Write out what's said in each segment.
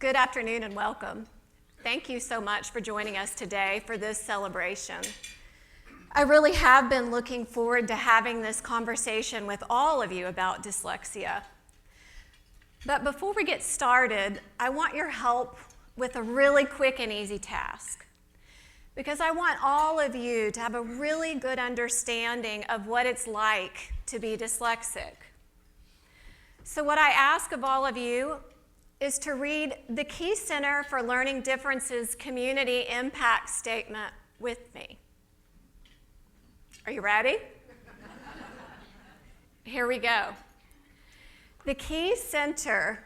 Good afternoon and welcome. Thank you so much for joining us today for this celebration. I really have been looking forward to having this conversation with all of you about dyslexia. But before we get started, I want your help with a really quick and easy task, because I want all of you to have a really good understanding of what it's like to be dyslexic. So what I ask of all of you is to read the Key Center for Learning Differences Community Impact Statement with me. Are you ready? Here we go. The Key Center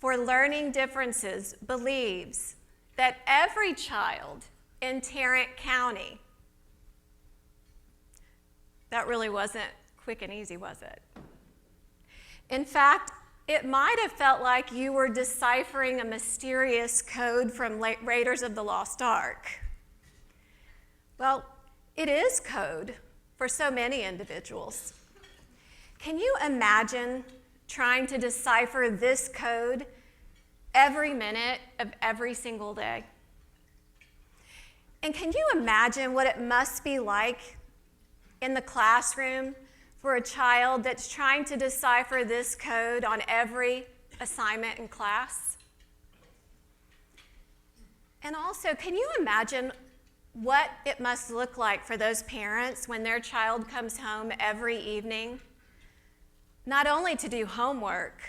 for Learning Differences believes that every child in Tarrant County, that really wasn't quick and easy, was it? In fact, it might have felt like you were deciphering a mysterious code from Raiders of the Lost Ark. Well, it is code for so many individuals. Can you imagine trying to decipher this code every minute of every single day? And can you imagine what it must be like in the classroom for a child that's trying to decipher this code on every assignment in class? And also, can you imagine what it must look like for those parents when their child comes home every evening, not only to do homework,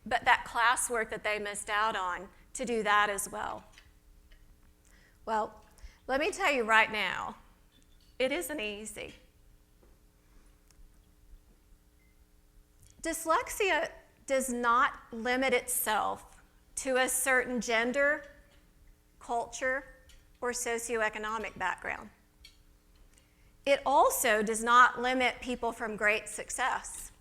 but that classwork that they missed out on, to do that as well? Well, let me tell you right now, it isn't easy. Dyslexia does not limit itself to a certain gender, culture, or socioeconomic background. It also does not limit people from great success.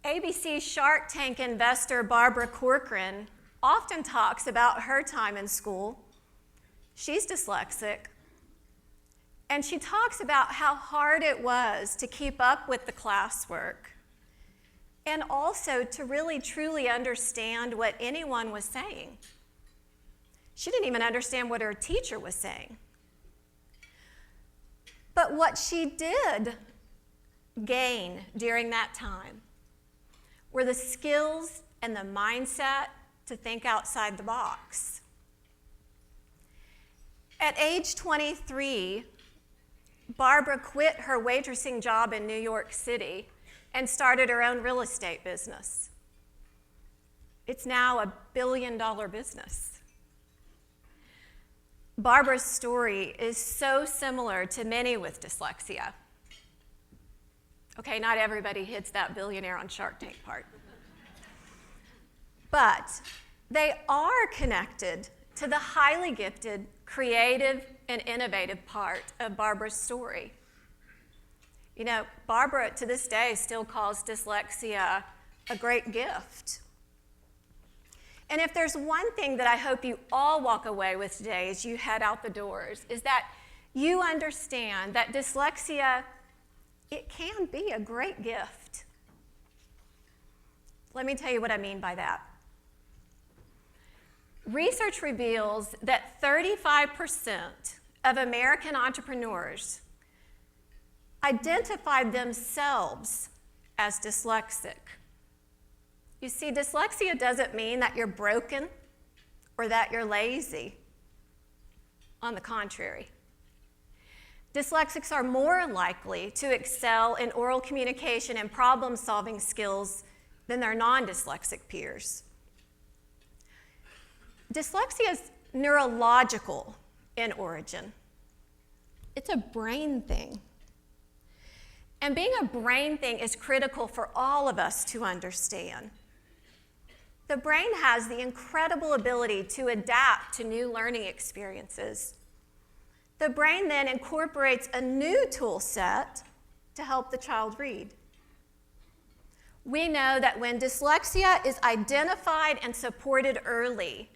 ABC Shark Tank investor Barbara Corcoran often talks about her time in school. She's dyslexic. And she talks about how hard it was to keep up with the classwork and also to really truly understand what anyone was saying. She didn't even understand what her teacher was saying. But what she did gain during that time were the skills and the mindset to think outside the box. At age 23, Barbara quit her waitressing job in New York City and started her own real estate business. It's now a billion-dollar business. Barbara's story is so similar to many with dyslexia. Okay, not everybody hits that billionaire on Shark Tank part. But they are connected to the highly gifted, creative, and innovative part of Barbara's story. You know, Barbara to this day still calls dyslexia a great gift. And if there's one thing that I hope you all walk away with today as you head out the doors, is that you understand that dyslexia, it can be a great gift. Let me tell you what I mean by that. Research reveals that 35% of American entrepreneurs identified themselves as dyslexic. You see, dyslexia doesn't mean that you're broken or that you're lazy. On the contrary, dyslexics are more likely to excel in oral communication and problem-solving skills than their non-dyslexic peers. Dyslexia is neurological in origin. It's a brain thing. And being a brain thing is critical for all of us to understand. The brain has the incredible ability to adapt to new learning experiences. The brain then incorporates a new tool set to help the child read. We know that when dyslexia is identified and supported early,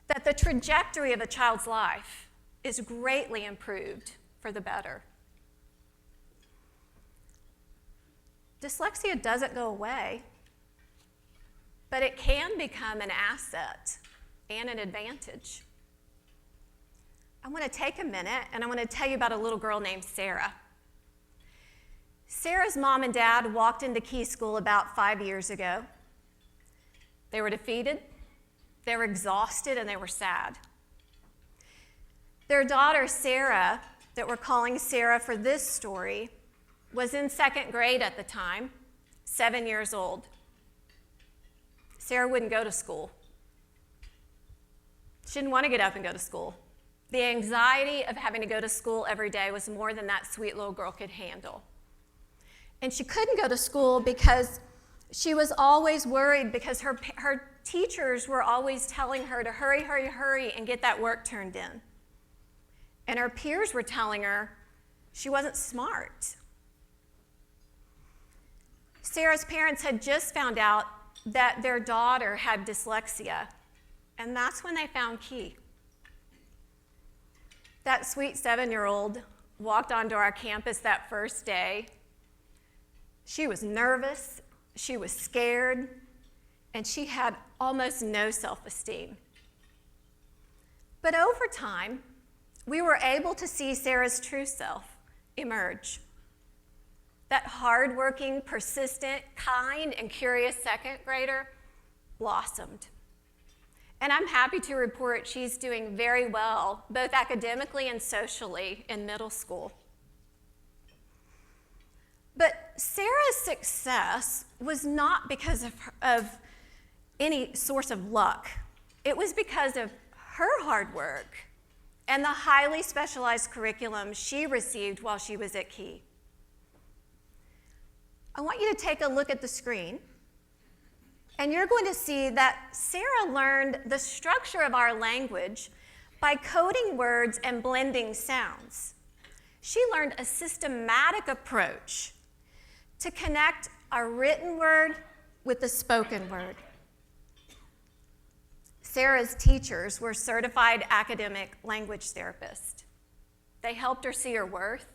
that the trajectory of a child's life is greatly improved for the better. Dyslexia doesn't go away. but it can become an asset and an advantage. I want to take a minute and I want to tell you about a little girl named Sarah. Sarah's mom and dad walked into Key School about 5 years ago. They were defeated, they were exhausted, and they were sad. Their daughter, Sarah, that we're calling Sarah for this story, was in 2nd grade at the time, 7 years old. Sarah wouldn't go to school. She didn't want to get up and go to school. The anxiety of having to go to school every day was more than that sweet little girl could handle. And she couldn't go to school because she was always worried because her teachers were always telling her to hurry, hurry, hurry and get that work turned in. And her peers were telling her she wasn't smart. Sarah's parents had just found out that their daughter had dyslexia, and that's when they found Key. That sweet 7-year-old walked onto our campus that first day. She was nervous, she was scared, and she had almost no self-esteem. But over time, we were able to see Sarah's true self emerge. That hardworking, persistent, kind, and curious 2nd grader blossomed. And I'm happy to report she's doing very well, both academically and socially, in middle school. But Sarah's success was not because of any source of luck. It was because of her hard work and the highly specialized curriculum she received while she was at Key. I want you to take a look at the screen, and you're going to see that Sarah learned the structure of our language by coding words and blending sounds. She learned a systematic approach to connect our written word with the spoken word. Sarah's teachers were certified academic language therapists. They helped her see her worth,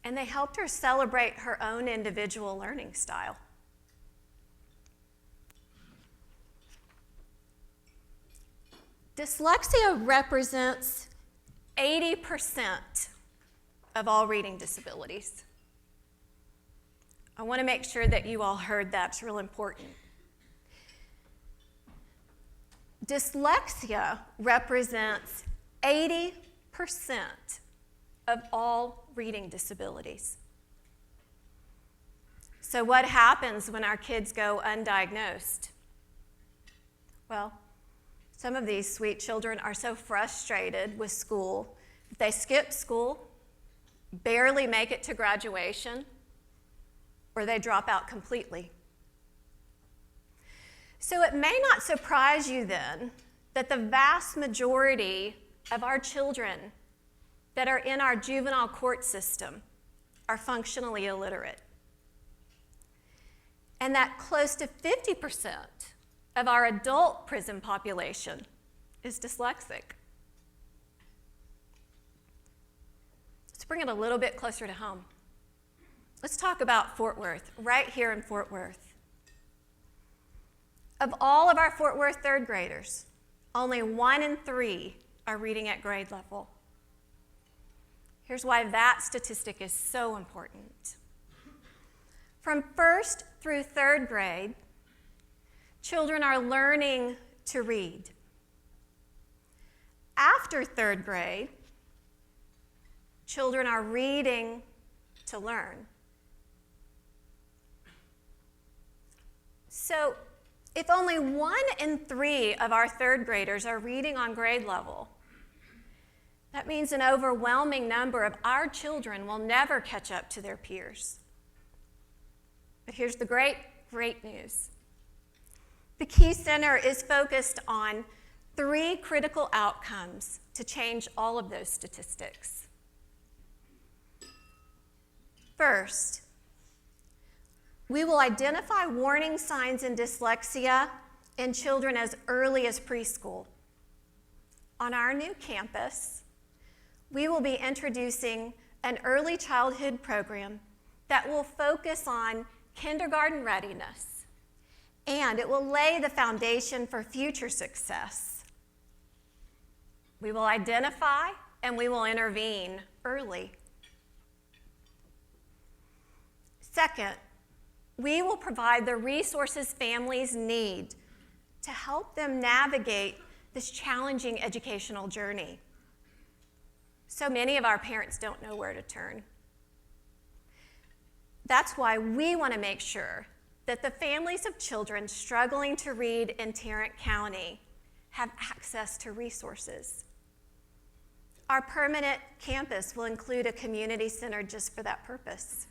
and they helped her celebrate her own individual learning style. Dyslexia represents 80% of all reading disabilities. I want to make sure that you all heard that. It's real important. Dyslexia represents 80% of all reading disabilities. So what happens when our kids go undiagnosed? Well, some of these sweet children are so frustrated with school, they skip school, barely make it to graduation, or they drop out completely. So it may not surprise you then that the vast majority of our children that are in our juvenile court system are functionally illiterate. And that close to 50% of our adult prison population is dyslexic. Let's bring it a little bit closer to home. Let's talk about Fort Worth, right here in Fort Worth. Of all of our Fort Worth 3rd graders, only 1 in 3 are reading at grade level. Here's why that statistic is so important. From 1st through 3rd grade, children are learning to read. After 3rd grade, children are reading to learn. So, if only 1 in 3 of our 3rd graders are reading on grade level, that means an overwhelming number of our children will never catch up to their peers. But here's the great news. The Key Center is focused on 3 critical outcomes to change all of those statistics. First, we will identify warning signs in dyslexia in children as early as preschool. On our new campus, we will be introducing an early childhood program that will focus on kindergarten readiness and it will lay the foundation for future success. We will identify and we will intervene early. Second, we will provide the resources families need to help them navigate this challenging educational journey. So many of our parents don't know where to turn. That's why we want to make sure that the families of children struggling to read in Tarrant County have access to resources. Our permanent campus will include a community center just for that purpose.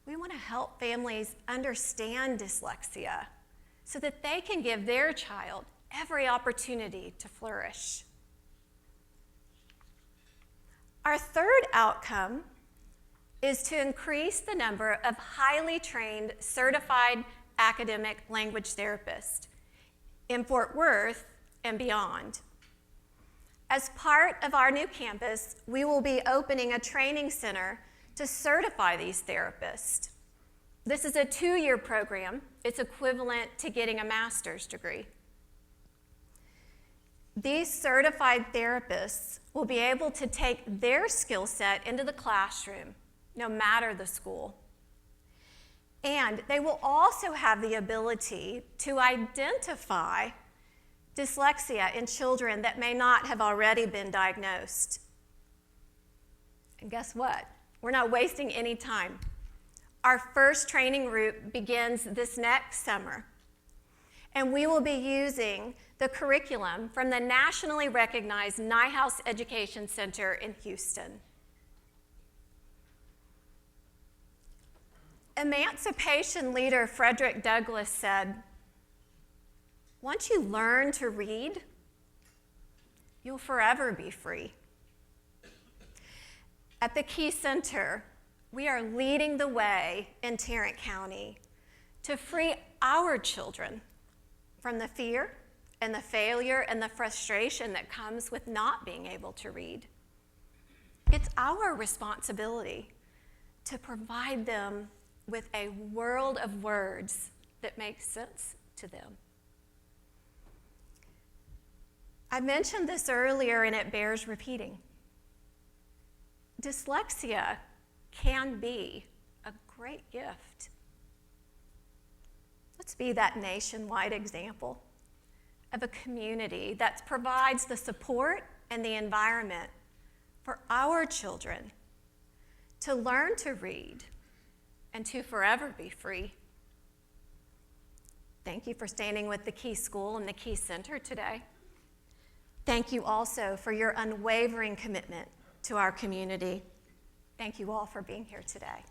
We want to help families understand dyslexia so that they can give their child every opportunity to flourish. Our third outcome is to increase the number of highly trained, certified academic language therapists in Fort Worth and beyond. As part of our new campus, we will be opening a training center to certify these therapists. This is a 2-year program. It's equivalent to getting a master's degree. These certified therapists will be able to take their skill set into the classroom, no matter the school. And they will also have the ability to identify dyslexia in children that may not have already been diagnosed. And guess what? We're not wasting any time. Our first training route begins this next summer, and we will be using the curriculum from the nationally recognized Nyhouse Education Center in Houston. Emancipation leader Frederick Douglass said, "Once you learn to read, you'll forever be free." At the Key Center, we are leading the way in Tarrant County to free our children from the fear and the failure and the frustration that comes with not being able to read. It's our responsibility to provide them with a world of words that makes sense to them. I mentioned this earlier, and it bears repeating. Dyslexia can be a great gift. Let's be that nationwide example of a community that provides the support and the environment for our children to learn to read and to forever be free. Thank you for standing with the Key School and the Key Center today. Thank you also for your unwavering commitment to our community. Thank you all for being here today.